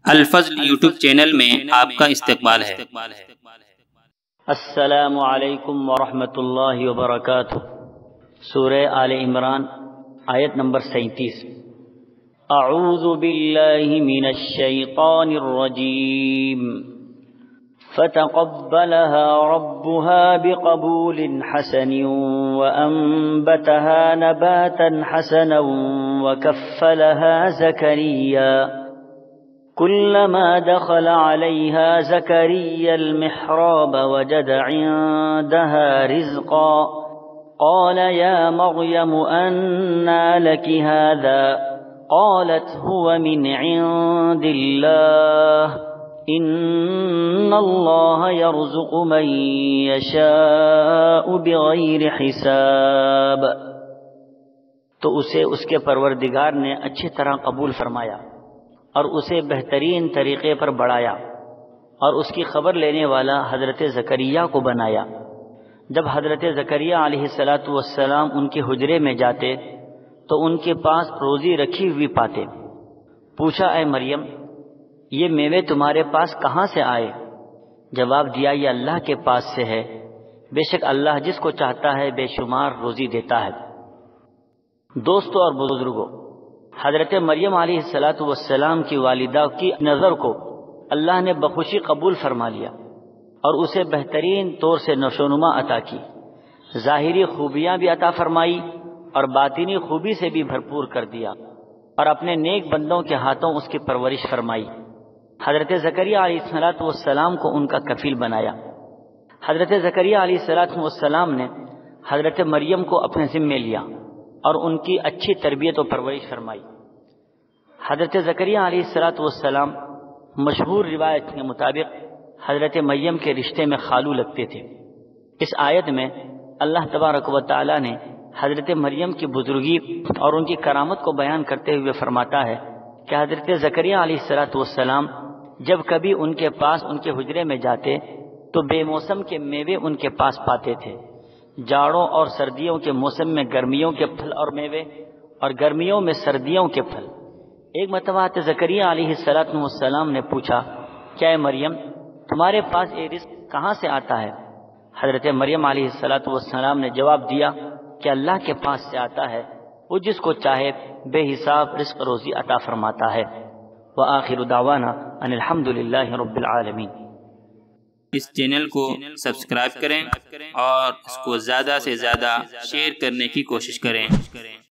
الفضل YouTube channel میں آپ کا استقبال ہے۔ السلام علیکم ورحمۃ اللہ وبرکاتہ۔ سورہ آل عمران آیت نمبر 37۔ اعوذ باللہ من الشیطان الرجیم فتقبلها ربها بقبول حسن وأنبتها نباتا حسنا وكفلها زكريا كلما دخل عليها زكريا المحراب وجد عندها رزقا قال يا مريم أنى لك هذا قالت هو من عند الله ان اللہ یرزق من یشاء بغیر حساب۔ تو اسے اس کے پروردگار نے اچھی طرح قبول فرمایا اور اسے بہترین طریقے پر بڑھایا اور اس کی خبر لینے والا حضرت زکریا کو بنایا۔ جب حضرت زکریا علیہ السلام ان کے حجرے میں جاتے تو ان کے پاس روزی رکھی ہوئی پاتے۔ پوچھا اے مریم یہ میوے تمہارے پاس کہاں سے آئے؟ جواب دیا یہ اللہ کے پاس سے ہے، بے شک اللہ جس کو چاہتا ہے بے شمار روزی دیتا ہے۔ دوستوں اور بزرگوں، حضرت مریم علیہ السلام کی والدہ کی نظر کو اللہ نے بخوشی قبول فرما لیا اور اسے بہترین طور سے نشوونما عطا کی، ظاہری خوبیاں بھی عطا فرمائی اور باطنی خوبی سے بھی بھرپور کر دیا، اور اپنے نیک بندوں کے ہاتھوں اس کی پرورش فرمائی۔ حضرت زکریا علیہ السلام کو ان کا کفیل بنایا۔ حضرت زکریا علیہ السلام نے حضرت مریم کو اپنے ذمے لیا اور ان کی اچھی تربیت و پرورش فرمائی۔ حضرت زکریا علیہ السلام مشہور روایت کے مطابق حضرت مریم کے رشتے میں خالو لگتے تھے۔ اس آیت میں اللہ تبارک و تعالی نے حضرت مریم کی بزرگی اور ان کی کرامت کو بیان کرتے ہوئے فرماتا ہے کہ حضرت زکریا علیہ السلام جب کبھی ان کے پاس ان کے حجرے میں جاتے تو بے موسم کے میوے ان کے پاس پاتے تھے، جاڑوں اور سردیوں کے موسم میں گرمیوں کے پھل اور میوے اور گرمیوں میں سردیوں کے پھل۔ ایک مرتبہ حضرت زکریا علیہ السلام نے پوچھا کیا اے مریم تمہارے پاس یہ رزق کہاں سے آتا ہے؟ حضرت مریم علیہ السلام نے جواب دیا کہ اللہ کے پاس سے آتا ہے، وہ جس کو چاہے بے حساب رزق روزی عطا فرماتا ہے۔ وآخر دعوانا ان الحمد للہ رب العالمین۔ اس چینل کو سبسکرائب کریں اور اس کو زیادہ سے زیادہ شیئر کرنے کی کوشش کریں۔